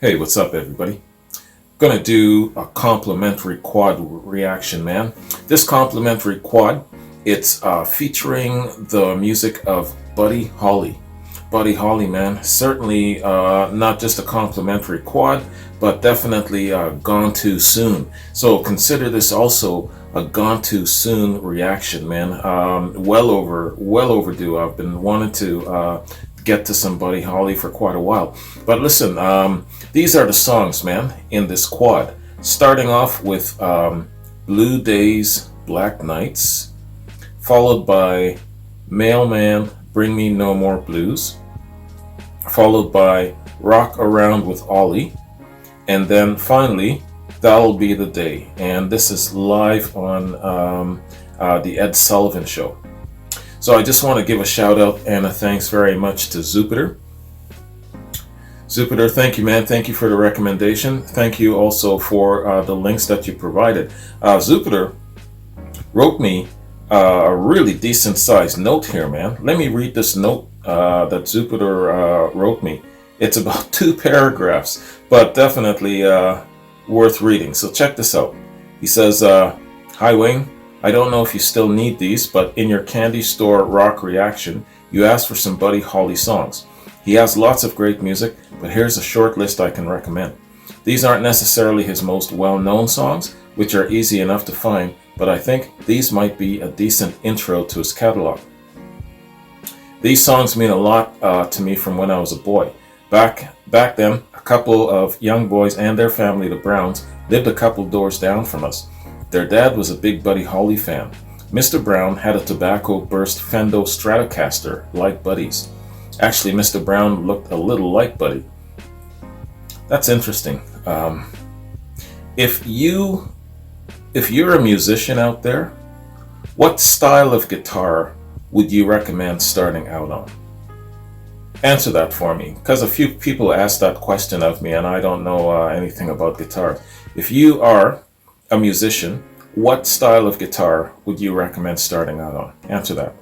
Hey, what's up, everybody? Gonna do a complimentary quad reaction, man. This complimentary quad, it's featuring the music of Buddy Holly. Buddy Holly, man, certainly not just a complimentary quad, but definitely gone too soon. So consider this also a gone too soon reaction, man. Well overdue. I've been wanting to get to some Buddy Holly for quite a while. But listen, these are the songs, man, in this quad. Starting off with Blue Days, Black Nights, followed by Mailman, Bring Me No More Blues, followed by Rock Around with Ollie, and then finally, That'll Be the Day. And this is live on the Ed Sullivan Show. So I just want to give a shout out and a thanks very much to Jupiter. Jupiter, thank you, man. Thank you for the recommendation. Thank you also for the links that you provided. Jupiter wrote me a really decent sized note here, man. Let me read this note that Jupiter wrote me. It's about 2 paragraphs, but definitely worth reading. So check this out. He says, Hi, Wayne. I don't know if you still need these, but in your candy store rock reaction, you asked for some Buddy Holly songs. He has lots of great music, but here's a short list I can recommend. These aren't necessarily his most well-known songs, which are easy enough to find, but I think these might be a decent intro to his catalog. These songs mean a lot to me from when I was a boy. Back then, a couple of young boys and their family, the Browns, lived a couple doors down from us. Their dad was a big Buddy Holly fan. Mr. Brown had a tobacco burst Fender Stratocaster like Buddy's. Actually, Mr. Brown looked a little like Buddy. That's interesting. If you're a musician out there, what style of guitar would you recommend starting out on? Answer that for me, because a few people asked that question of me and I don't know anything about guitars. If you are a musician, what style of guitar would you recommend starting out on? Answer that.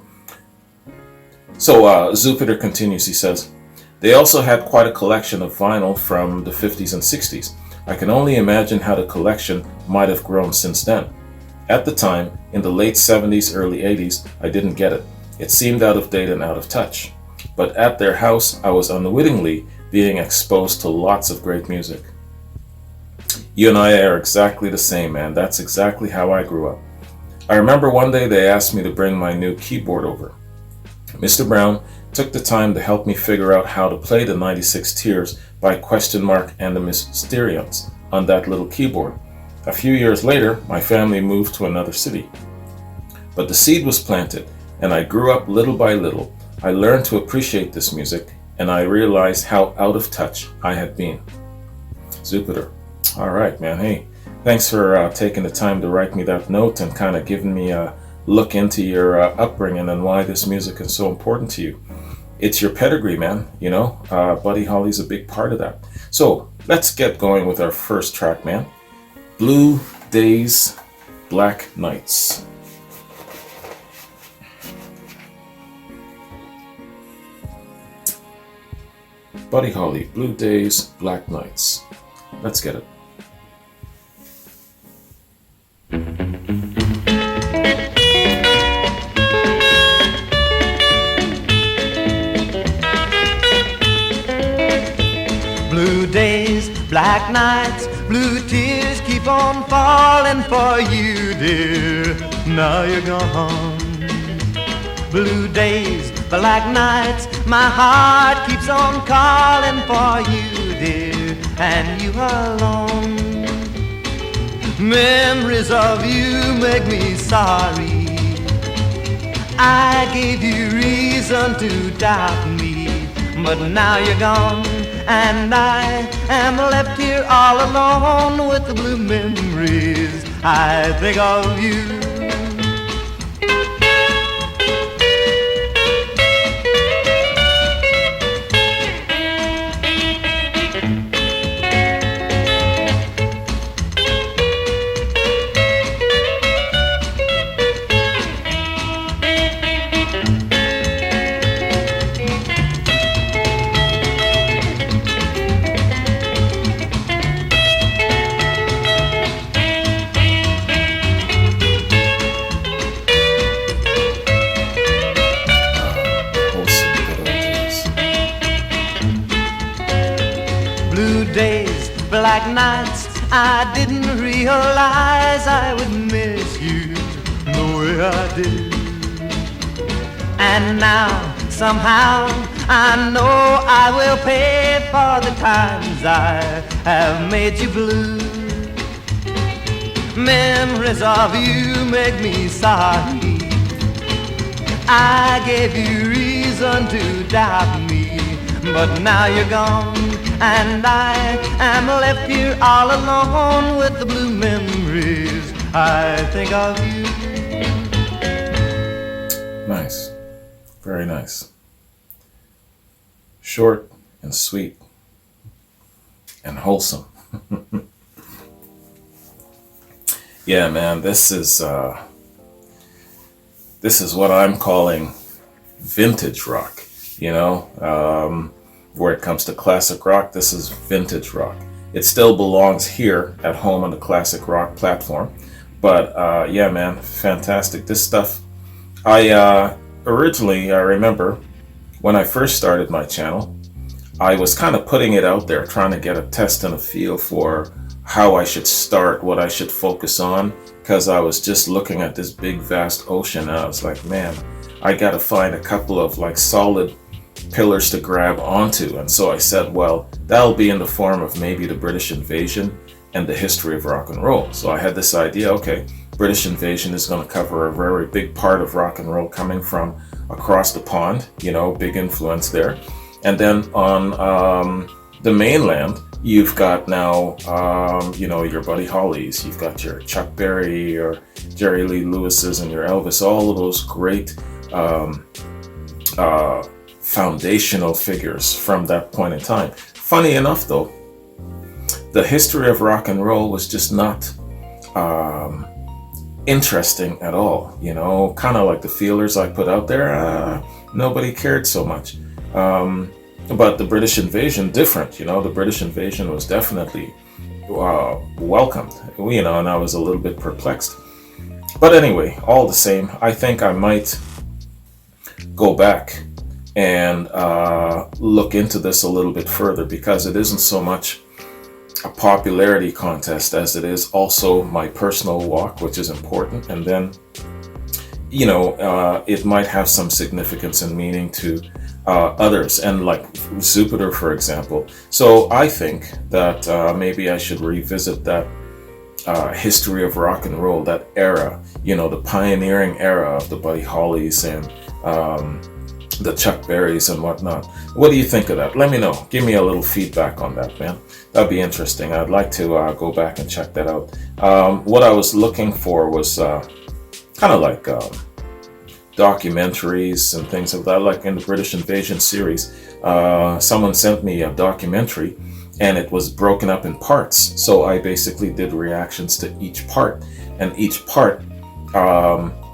So Jupiter continues, he says, they also had quite a collection of vinyl from the 50s and 60s. I can only imagine how the collection might have grown since then. At the time, in the late 70s, early 80s, I didn't get it. It seemed out of date and out of touch. But at their house, I was unwittingly being exposed to lots of great music. You and I are exactly the same, man. That's exactly how I grew up. I remember one day they asked me to bring my new keyboard over. Mr. Brown took the time to help me figure out how to play the 96 Tears by Question Mark and the Mysterians on that little keyboard. A few years later, my family moved to another city. But the seed was planted, and I grew up little by little. I learned to appreciate this music, and I realized how out of touch I had been. Jupiter. All right, man. Hey, thanks for taking the time to write me that note and kind of giving me a look into your upbringing and why this music is so important to you. It's your pedigree, man. You know, Buddy Holly's a big part of that. So let's get going with our first track, man. Blue Days, Black Nights. Buddy Holly, Blue Days, Black Nights. Let's get it. Blue days, black nights, blue tears keep on falling for you, dear. Now you're gone. Blue days, black nights, my heart keeps on calling for you, dear, and you alone. Memories of you make me sorry. I gave you reason to doubt me, but now you're gone, and I am left here all alone with the blue memories I think of you. black nights I didn't realize I would miss you the way I did. And now somehow I know I will pay for the times I have made you blue. Memories of you make me sorry. I gave you reason to doubt me, but now you're gone, and I am left here all alone with the blue memories I think of you. Nice. Very nice. Short and sweet and wholesome. Yeah, man, this is what I'm calling vintage rock. You know, where it comes to classic rock, this is vintage rock. It still belongs here at home on the classic rock platform. But yeah, man, fantastic. This stuff, I remember when I first started my channel, I was kind of putting it out there, trying to get a test and a feel for how I should start, what I should focus on, because I was just looking at this big vast ocean and I was like, man, I got to find a couple of like solid pillars to grab onto. And so I said, well, that'll be in the form of maybe the British invasion and the history of rock and roll. So I had this idea, okay, British invasion is going to cover a very big part of rock and roll coming from across the pond, you know, big influence there. And then on the mainland, you've got now, you know, your Buddy Hollys, you've got your Chuck Berry, your Jerry Lee Lewis's, and your Elvis, all of those great foundational figures from that point in time. Funny enough, though, the history of rock and roll was just not interesting at all. You know, kind of like the feelers I put out there, nobody cared so much. But the British invasion, different. You know, the British invasion was definitely welcomed, you know, and I was a little bit perplexed. But anyway, all the same, I think I might go back and look into this a little bit further, because it isn't so much a popularity contest as it is also my personal walk, which is important. And then, you know, it might have some significance and meaning to others, and like Jupiter, for example. So I think that maybe I should revisit that history of rock and roll, that era, you know, the pioneering era of the Buddy Hollys and the Chuck Berrys and whatnot. What do you think of that? Let me know. Give me a little feedback on that, man. That'd be interesting. I'd like to go back and check that out. What I was looking for was kind of like documentaries and things of that, like in the British Invasion series. Someone sent me a documentary and it was broken up in parts. So I basically did reactions to each part, and each part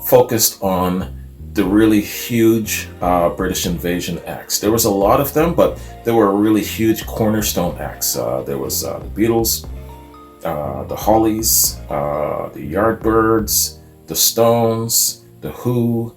focused on the really huge British Invasion acts. There was a lot of them, but there were really huge cornerstone acts. There was the Beatles, the Hollies, the Yardbirds, the Stones, the Who,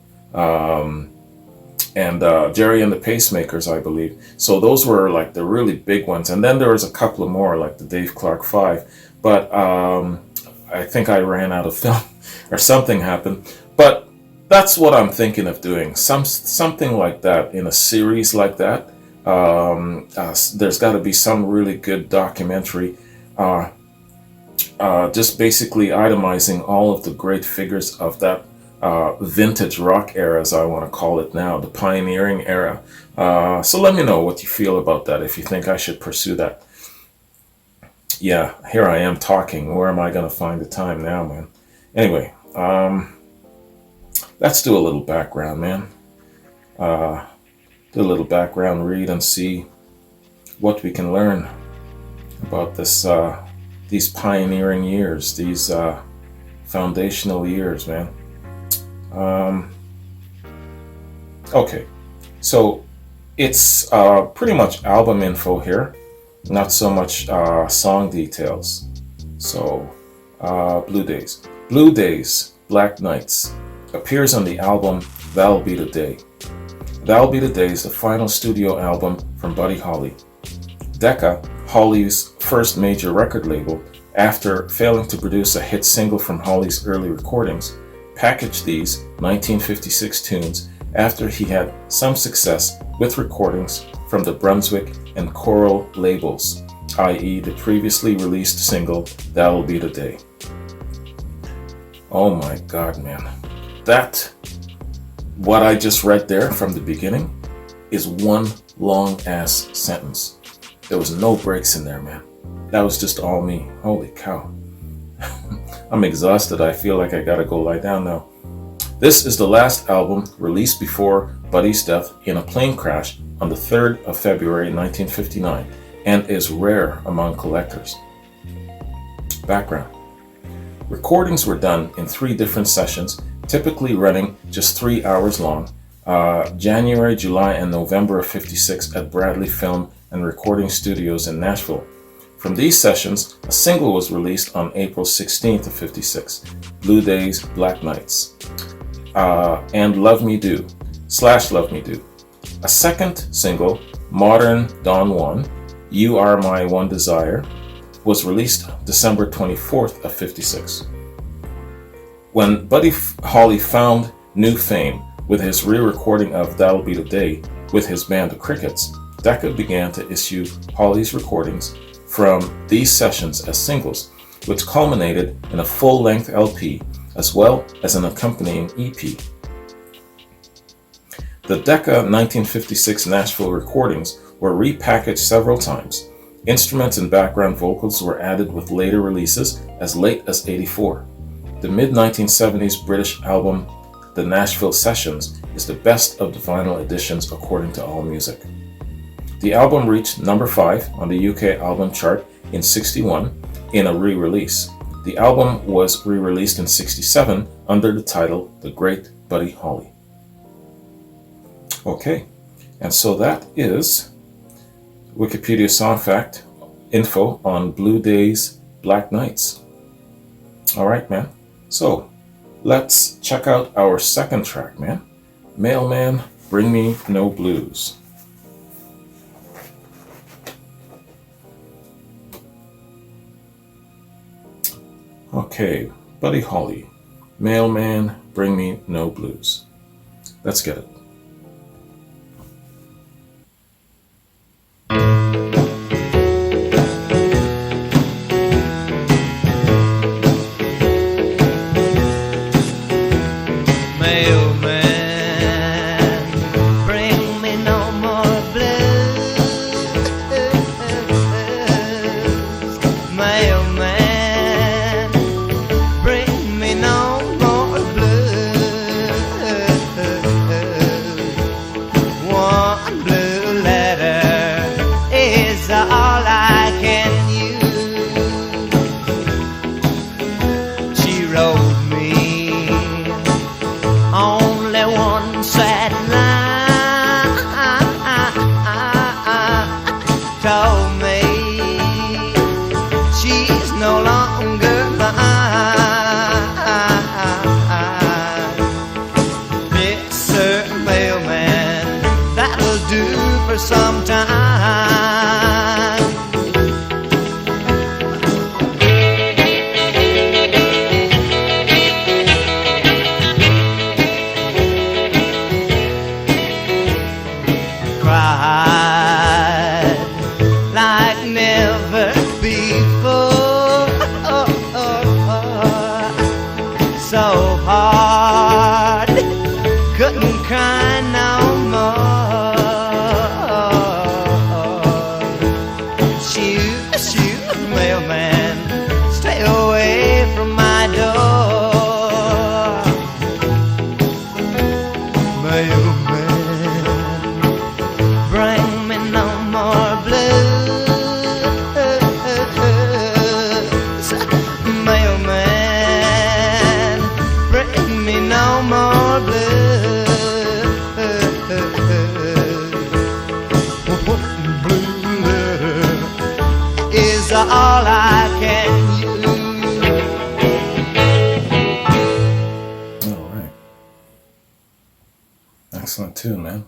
and Jerry and the Pacemakers, I believe. So those were like the really big ones. And then there was a couple of more, like the Dave Clark 5. But I think I ran out of film or something happened. But that's what I'm thinking of doing. Something like that in a series like that. There's got to be some really good documentary, just basically itemizing all of the great figures of that vintage rock era, as I want to call it now, the pioneering era. So let me know what you feel about that, if you think I should pursue that. Yeah, here I am talking. Where am I going to find the time now, man? Anyway, let's do a little background, man. Do a little background read and see what we can learn about this, these pioneering years, these foundational years, man. Okay, so it's pretty much album info here, not so much song details. So, Blue Days. Blue Days, Black Nights appears on the album That'll Be the Day. That'll Be the Day is the final studio album from Buddy Holly. Decca, Holly's first major record label, after failing to produce a hit single from Holly's early recordings, packaged these 1956 tunes after he had some success with recordings from the Brunswick and Coral labels, i.e. the previously released single, That'll Be the Day. Oh my God, man. What I just read there from the beginning is one long ass sentence. There was no breaks in there, man. That was just all me. Holy cow. I'm exhausted. I feel like I gotta go lie down now. This is the last album released before Buddy's death in a plane crash on the 3rd of February 1959 and is rare among collectors. Background. Recordings were done in 3 different sessions, typically running just 3 hours long, January, July, and November of '56 at Bradley Film and Recording Studios in Nashville. From these sessions, a single was released on April 16th of '56, Blue Days, Black Nights, and Love Me Do, /Love Me Do. A second single, Modern Don Juan, You Are My One Desire, was released December 24th of '56. When Buddy Holly found new fame with his re-recording of That'll Be the Day with his band The Crickets, Decca began to issue Holly's recordings from these sessions as singles, which culminated in a full-length LP as well as an accompanying EP. The Decca 1956 Nashville recordings were repackaged several times. Instruments and background vocals were added with later releases as late as '84. The mid-1970s British album The Nashville Sessions is the best of the vinyl editions according to AllMusic. The album reached number 5 on the UK album chart in '61 in a re-release. The album was re-released in '67 under the title The Great Buddy Holly. Okay, and so that is Wikipedia Song Fact info on Blue Days, Black Nights. Alright, man. So, let's check out our second track, man. Mailman, Bring Me No Blues. Okay, Buddy Holly, Mailman, Bring Me No Blues. Let's get it. All I can use. All right. Excellent tune, man.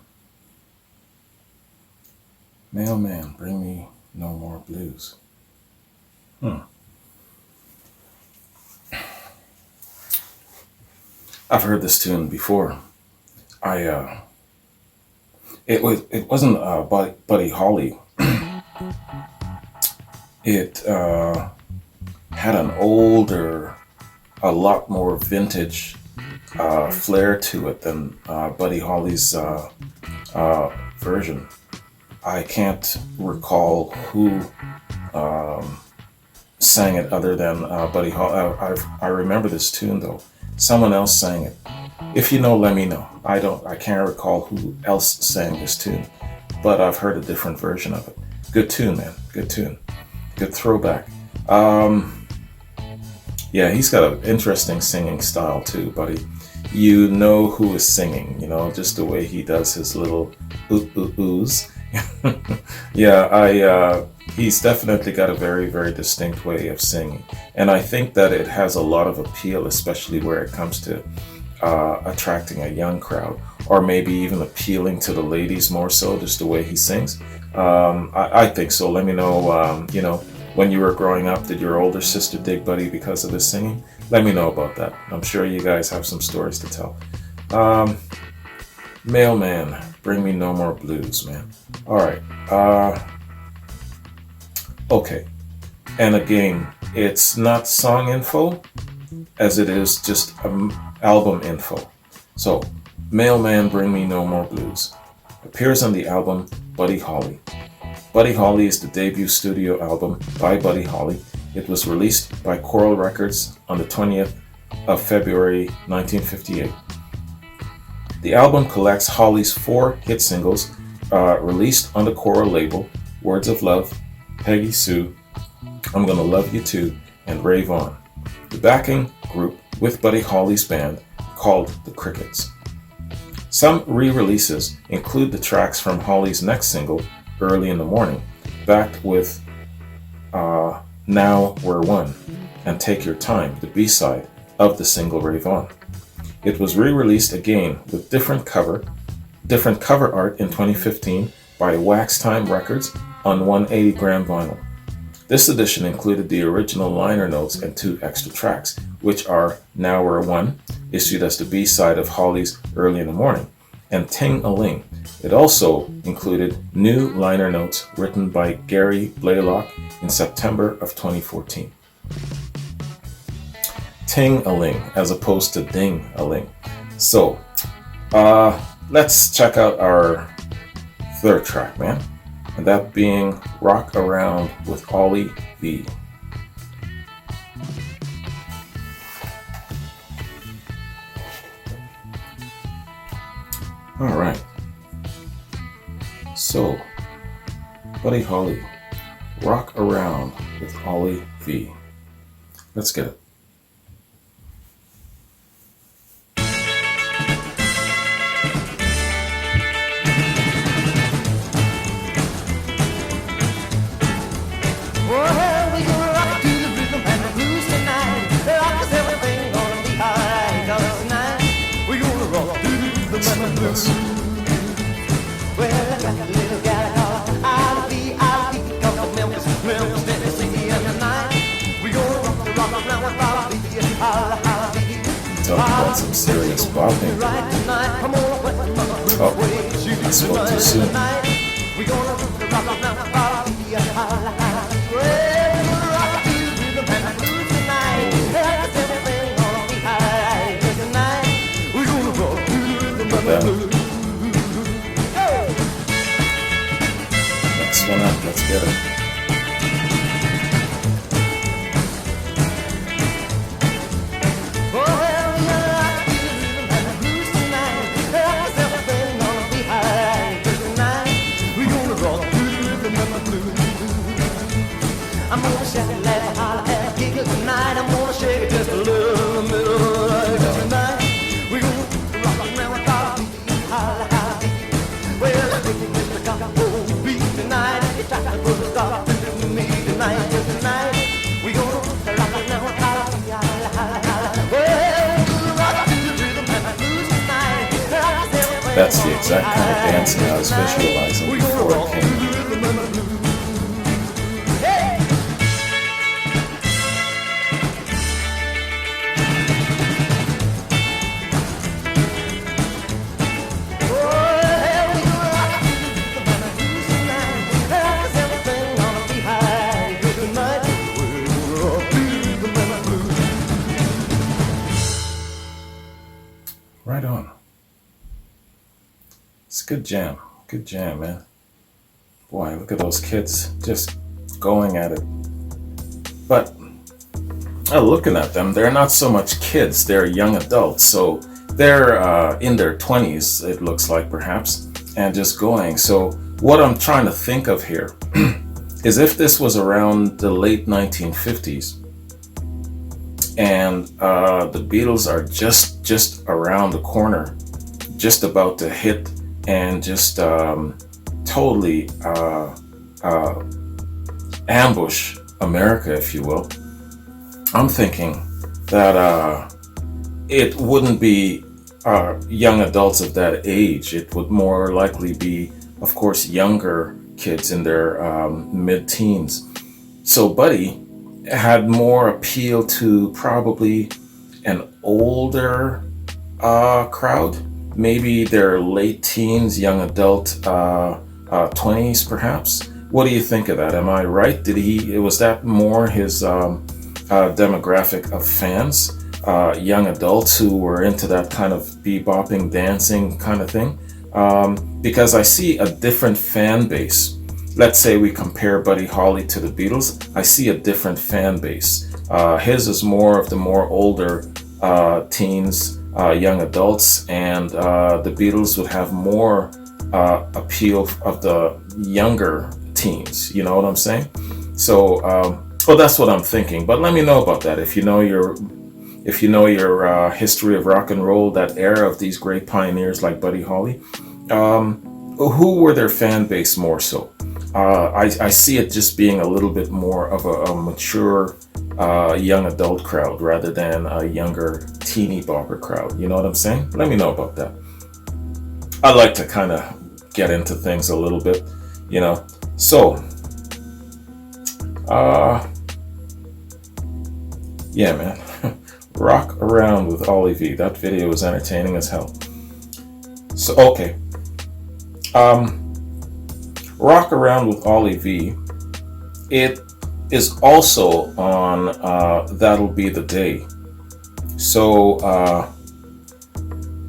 Mailman, Bring Me No More Blues. Hmm. I've heard this tune before. I it wasn't Buddy Holly. It had an older, a lot more vintage flair to it than Buddy Holly's version. I can't recall who sang it other than Buddy Holly. I remember this tune though. Someone else sang it. If you know, let me know. I can't recall who else sang this tune, but I've heard a different version of it. Good tune, man. Good tune. Good throwback. Yeah, he's got an interesting singing style too, buddy. You know who is singing, just the way he does his little oohs. Yeah, he's definitely got a very, very distinct way of singing. And I think that it has a lot of appeal, especially where it comes to attracting a young crowd, or maybe even appealing to the ladies more so, just the way he sings. I think so. Let me know, when you were growing up, did your older sister dig Buddy because of his singing? Let me know about that. I'm sure you guys have some stories to tell. Mailman, bring me No More Blues, man. All right. Okay. And again, it's not song info as it is just album info. So, Mailman, Bring Me No More Blues appears on the album Buddy Holly. Buddy Holly is the debut studio album by Buddy Holly. It was released by Coral Records on the 20th of February 1958. The album collects Holly's 4 hit singles released on the Coral label: Words of Love, Peggy Sue, I'm Gonna Love You Too, and Rave On. The backing group with Buddy Holly's band called the Crickets. Some re-releases include the tracks from Holly's next single, Early in the Morning, backed with Now We're One, and Take Your Time, the B-side of the single Rave On. It was re-released again with different cover art in 2015 by Wax Time Records on 180-gram vinyl. This edition included the original liner notes and 2 extra tracks, which are Now We're One, issued as the B-side of Holly's Early in the Morning, and Ting-a-Ling. It also included new liner notes written by Gary Blaylock in September of 2014. Ting-a-Ling as opposed to Ding-a-Ling. So, let's check out our third track, man. And that being Rock Around with Ollie Vee. All right. So, Buddy Holly, Rock Around with Ollie Vee. Let's get it. Yes. Well, I got a little gal called I'll be come from Memphis, Tennessee, and tonight we gonna rock around with I'll be. Talk about some serious bopping. Oh, I spoke too soon. We gonna rock around with I'll be. Well, we're rock to the rhythm and blues tonight. Everything gonna be alright tonight. We gonna rock to the rhythm and blues. Next one up, let's get it. I'm gonna shake it, laugh, holler, and giggle tonight. I'm gonna shake it just a little in the middle of the night. We're gonna rock around with our feet, holler, holler. Well, I think it's the gospel beat tonight. It's time to put a stop to me tonight, tonight. We're gonna rock around with our feet, holler, holler. Well, we're gonna rock to the rhythm and the blues tonight. That's the exact kind of dancing I was visualizing before it came. Right on. It's a good jam. Good jam, man. Boy, look at those kids just going at it. But looking at them, they're not so much kids, they're young adults. So they're in their 20s, it looks like, perhaps, and just going. So what I'm trying to think of here is if this was around the late 1950s and the Beatles are just around the corner, just about to hit and just totally ambush America, if you will. I'm thinking that it wouldn't be young adults of that age. It would more likely be, of course, younger kids in their mid-teens. So Buddy had more appeal to probably an older crowd, maybe their late teens, young adult 20s perhaps. What do you think of that? Am I right? Was that more his demographic of fans? Young adults who were into that kind of bebopping, dancing kind of thing? Because I see a different fan base. Let's say we compare Buddy Holly to the Beatles. I see a different fan base. His is more of the more older teens, young adults, and the Beatles would have more appeal of the younger teens. You know what I'm saying? So, well, that's what I'm thinking. But let me know about that. If you know your history of rock and roll, that era of these great pioneers like Buddy Holly, who were their fan base more so? I see it just being a little bit more of a mature young adult crowd rather than a younger teeny bopper crowd. You know what I'm saying? Let me know about that. I like to kind of get into things a little bit, you know. So, yeah, man. Rock Around with Ollie Vee. That video was entertaining as hell. So, okay. Rock Around with Ollie Vee. It is also on That'll Be the Day. So,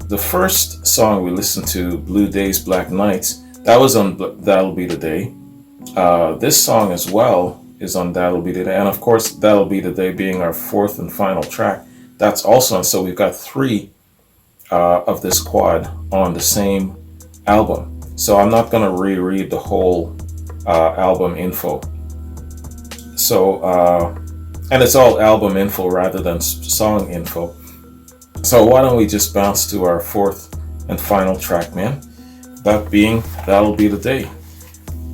the first song we listened to, Blue Days, Black Nights, that was on That'll Be the Day. This song as well is on That'll Be the Day. And of course, That'll Be the Day being our fourth and final track, that's also on. So we've got three of this quad on the same album. So I'm not going to reread the whole album info. So, and it's all album info rather than song info. So why don't we just bounce to our fourth and final track, man? That being That'll Be the Day.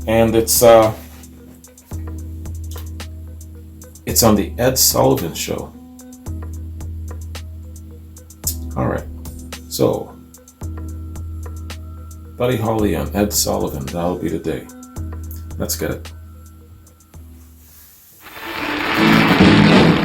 And it's on the Ed Sullivan Show. All right. So, Buddy Holly and Ed Sullivan, That'll Be the Day. Let's get it.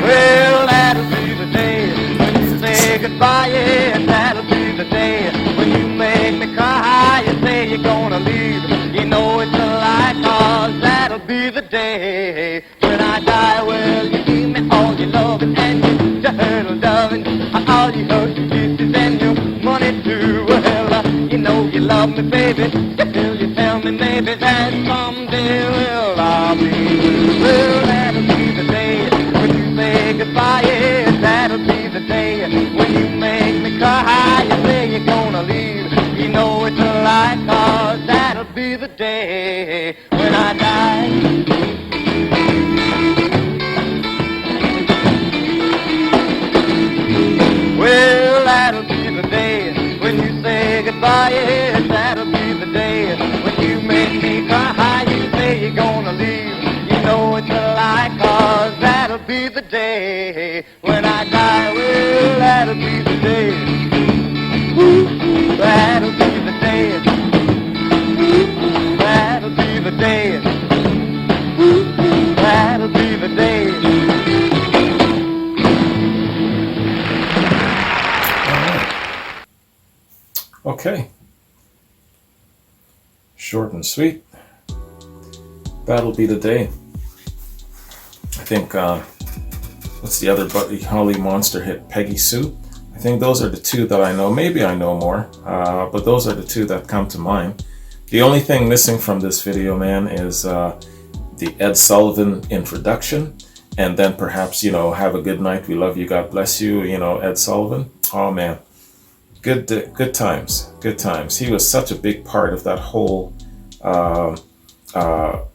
Well, that'll be the day when you say goodbye, yeah, that'll be the day when you make me cry, you say you're gonna leave, you know it's a lie, 'cause that'll be the day when I die. Well, you give me all your loving and your turtle loving, all your hugs and kisses and your money too. Well, you know you love me, baby, till you tell me maybe that someday, well, I'll be blue. Well, that'll be the day when you say goodbye, yeah, that'll be the day when you make me cry, you say you're gonna leave, you know it's a lie, 'cause that'll be the day when I die. Well, that'll be the day when you say goodbye, yeah, that'll be the day when you make me cry, you say you're gonna leave, you know it's a lie, 'cause that'll be the day when I die. Well, that'll be the day. Ooh, that'll be the day. Ooh, that'll be the day. Ooh, that'll be the day. Okay. Short and sweet. That'll Be the Day. I think, what's the other Buddy Holly monster hit? Peggy Sue. I think those are the two that I know. Maybe I know more, but those are the two that come to mind. The only thing missing from this video, man, is the Ed Sullivan introduction, and then perhaps, have a good night, we love you, God bless you, Ed Sullivan. Oh man, good times, good times. He was such a big part of that whole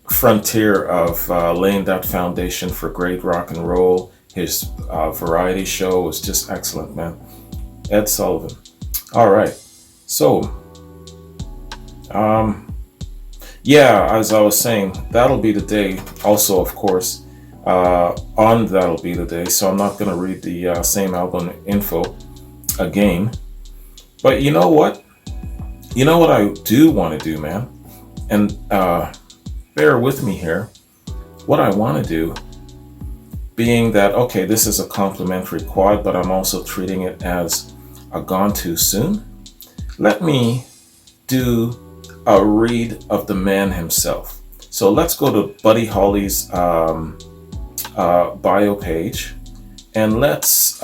frontier of laying that foundation for great rock and roll. His variety show was just excellent, man. Ed Sullivan. All right, so yeah, as I was saying, That'll Be the Day also, of course, on That'll Be the Day, so I'm not going to read the same album info again. But you know what? You know what I do want to do, man? And bear with me here. What I want to do, being that, okay, this is a complimentary quad, but I'm also treating it as a Gone Too Soon. Let me do a read of the man himself. So let's go to Buddy Holly's bio page, and let's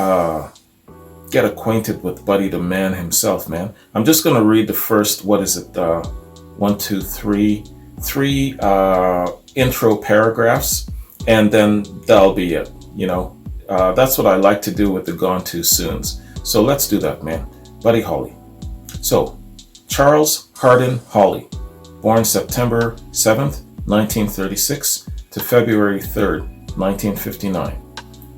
get acquainted with Buddy the man himself, man. I'm just going to read the first, three intro paragraphs, and then that'll be it. That's what I like to do with the Gone Too Soons. So let's do that, man. Buddy Holly. So, Charles Hardin Holly, born September 7th, 1936 to February 3rd, 1959.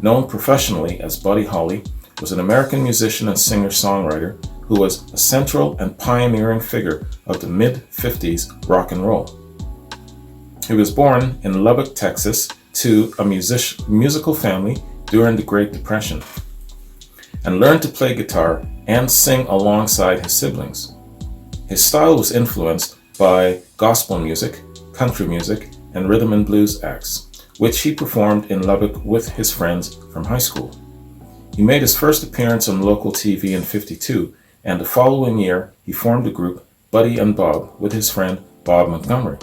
Known professionally as Buddy Holly, was an American musician and singer-songwriter who was a central and pioneering figure of the mid-50s rock and roll. He was born in Lubbock, Texas, to a musical family during the Great Depression, and learned to play guitar and sing alongside his siblings. His style was influenced by gospel music, country music, and rhythm and blues acts, which he performed in Lubbock with his friends from high school. He made his first appearance on local TV in '52, and the following year he formed the group Buddy and Bob with his friend Bob Montgomery.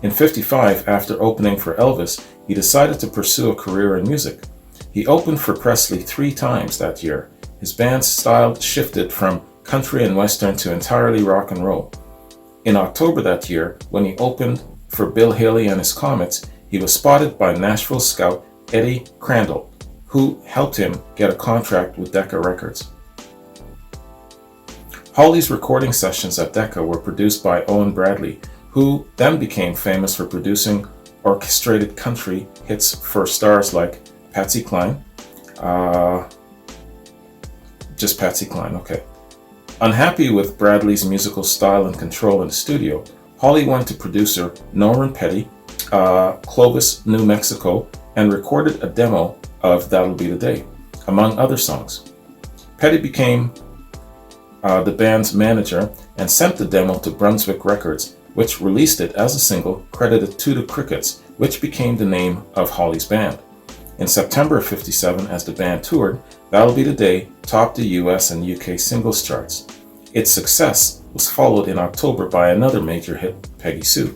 In '55, after opening for Elvis, he decided to pursue a career in music. He opened for Presley 3 times that year. His band's style shifted from country and western to entirely rock and roll. In October that year, when he opened for Bill Haley and his Comets, he was spotted by Nashville scout Eddie Crandall, who helped him get a contract with Decca Records. Holly's recording sessions at Decca were produced by Owen Bradley, who then became famous for producing orchestrated country hits for stars like Patsy Cline. Just Patsy Cline, okay. Unhappy with Bradley's musical style and control in the studio, Holly went to producer Norman Petty, Clovis, New Mexico, and recorded a demo of That'll Be the Day, among other songs. Petty became the band's manager and sent the demo to Brunswick Records, which released it as a single credited to the Crickets, which became the name of Holly's band. In September of '57, as the band toured, That'll Be the Day topped the US and UK singles charts. Its success was followed in October by another major hit, Peggy Sue.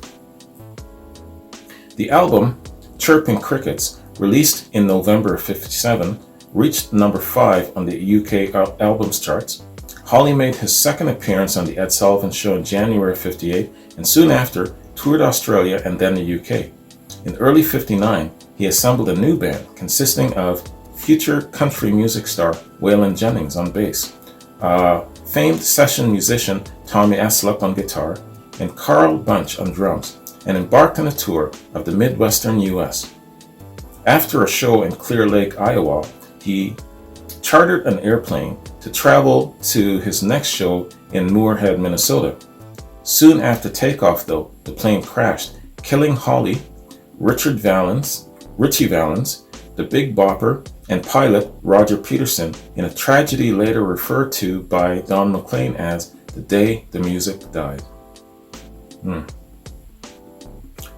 The album, Chirping Crickets, released in November of '57, reached number 5 on the UK albums charts. Holly made his second appearance on the Ed Sullivan Show in January of '58, and soon after toured Australia and then the UK. In early '59, he assembled a new band consisting of future country music star Waylon Jennings on bass, famed session musician Tommy Aslip on guitar, and Carl Bunch on drums, and embarked on a tour of the Midwestern US. After a show in Clear Lake, Iowa, he chartered an airplane to travel to his next show in Moorhead, Minnesota. Soon after takeoff, though, the plane crashed, killing Holly, Richie Valens, the Big Bopper, and pilot Roger Peterson in a tragedy later referred to by Don McLean as the day the music died.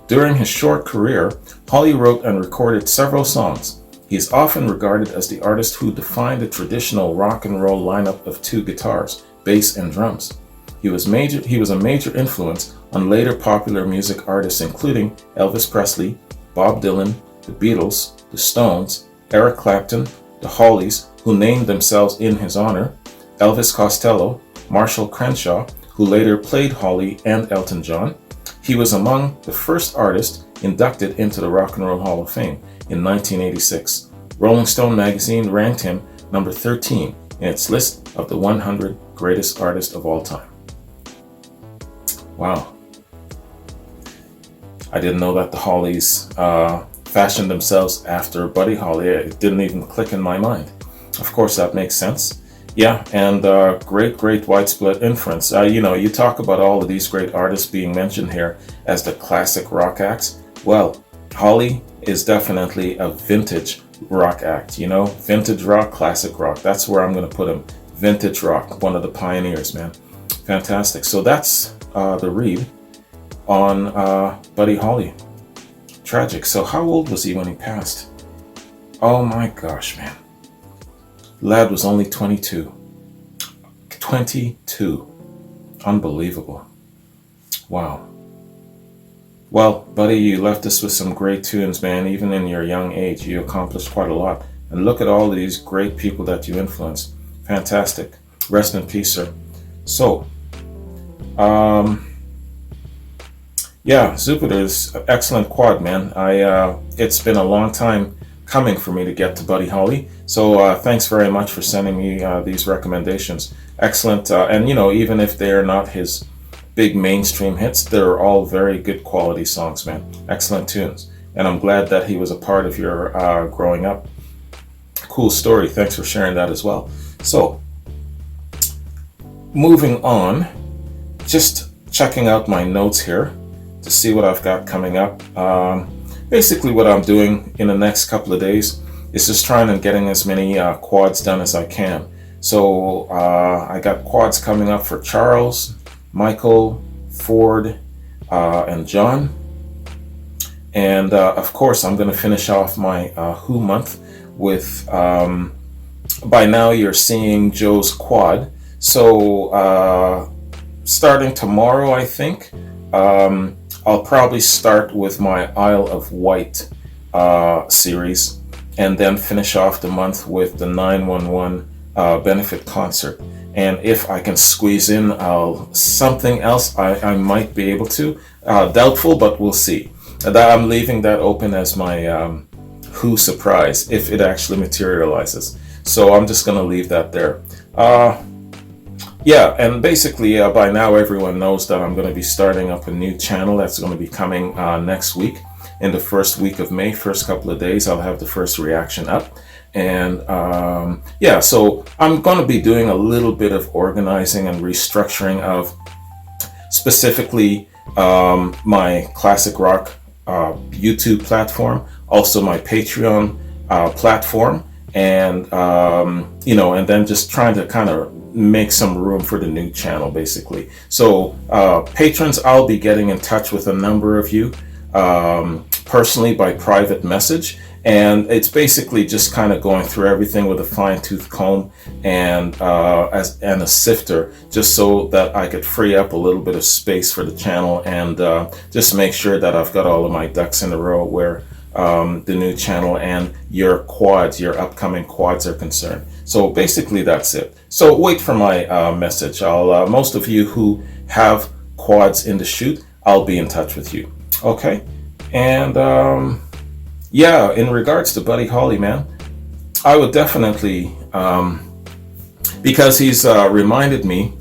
During his short career, Holly wrote and recorded several songs. He is often regarded as the artist who defined the traditional rock and roll lineup of 2 guitars, bass and drums. He was a major influence on later popular music artists including Elvis Presley, Bob Dylan, the Beatles, the Stones, Eric Clapton, the Hollies, who named themselves in his honor, Elvis Costello, Marshall Crenshaw, who later played Holly and Elton John. He was among the first artists inducted into the Rock and Roll Hall of Fame in 1986. Rolling Stone magazine ranked him number 13 in its list of the 100 greatest artists of all time. Wow. I didn't know that the Hollies fashioned themselves after Buddy Holly. It didn't even click in my mind. Of course, that makes sense. Yeah, and great widespread influence. You talk about all of these great artists being mentioned here as the classic rock acts. Well, Holly is definitely a vintage rock act, vintage rock, classic rock. That's where I'm going to put him. Vintage rock, one of the pioneers, man. Fantastic. So that's the read on Buddy Holly. Tragic. So how old was he when he passed? Oh my gosh, man. Lad was only 22. 22. Unbelievable. Wow. Well, Buddy, you left us with some great tunes, man. Even in your young age, you accomplished quite a lot. And look at all of these great people that you influenced. Fantastic. Rest in peace, sir. So, yeah, Jupiter's excellent quad, man. It's been a long time coming for me to get to Buddy Holly. So thanks very much for sending me these recommendations. Excellent. And even if they're not his big mainstream hits, they're all very good quality songs, man. Excellent tunes. And I'm glad that he was a part of your growing up. Cool story. Thanks for sharing that as well. So, moving on, just checking out my notes here to see what I've got coming up. Basically what I'm doing in the next couple of days is just trying and getting as many quads done as I can. So I got quads coming up for Charles, Michael, Ford, and John. And of course I'm going to finish off my Who month with, by now you're seeing Joe's quad. So starting tomorrow, I think, I'll probably start with my Isle of Wight series and then finish off the month with the 911 benefit concert. And if I can squeeze in something else, I might be able to. Doubtful, but we'll see. I'm leaving that open as my Who surprise if it actually materializes. So I'm just going to leave that there. Yeah, and basically by now everyone knows that I'm going to be starting up a new channel that's going to be coming next week. In the first week of May, first couple of days, I'll have the first reaction up. And yeah, so I'm going to be doing a little bit of organizing and restructuring of specifically my classic rock YouTube platform, also my Patreon platform, and and then just trying to kind of make some room for the new channel, basically. So patrons, I'll be getting in touch with a number of you personally by private message, and it's basically just kind of going through everything with a fine-tooth comb and a sifter, just so that I could free up a little bit of space for the channel and just make sure that I've got all of my ducks in a row where the new channel and your upcoming quads are concerned. So basically that's it. So wait for my message. Most of you who have quads in the chute, I'll be in touch with you. Okay. And yeah, in regards to Buddy Holly, man, I would definitely, because he's reminded me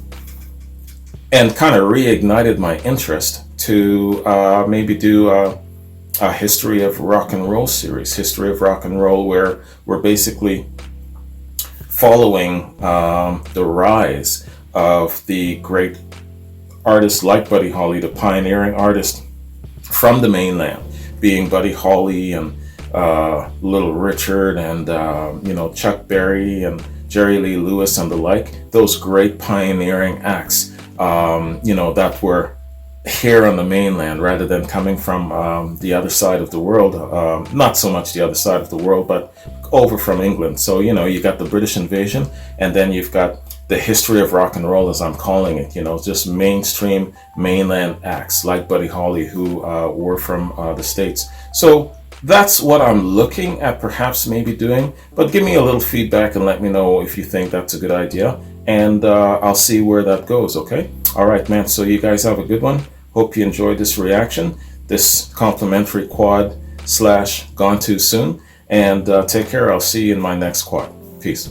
and kind of reignited my interest to maybe do a history of rock and roll series, history of rock and roll, where we're basically following the rise of the great artists like Buddy Holly, the pioneering artist from the mainland, being Buddy Holly and Little Richard and Chuck Berry and Jerry Lee Lewis and the like. Those great pioneering acts, that were here on the mainland rather than coming from the other side of the world. Not so much the other side of the world, but over from England. So you got the British invasion, and then you've got the history of rock and roll, as I'm calling it, just mainstream mainland acts like Buddy Holly, who were from the States. So That's what I'm looking at perhaps maybe doing, but give me a little feedback and let me know if you think that's a good idea, and I'll see where that goes, okay? All right, man, so you guys have a good one. Hope you enjoyed this reaction, this complimentary quad / gone too soon, and take care. I'll see you in my next quad. Peace.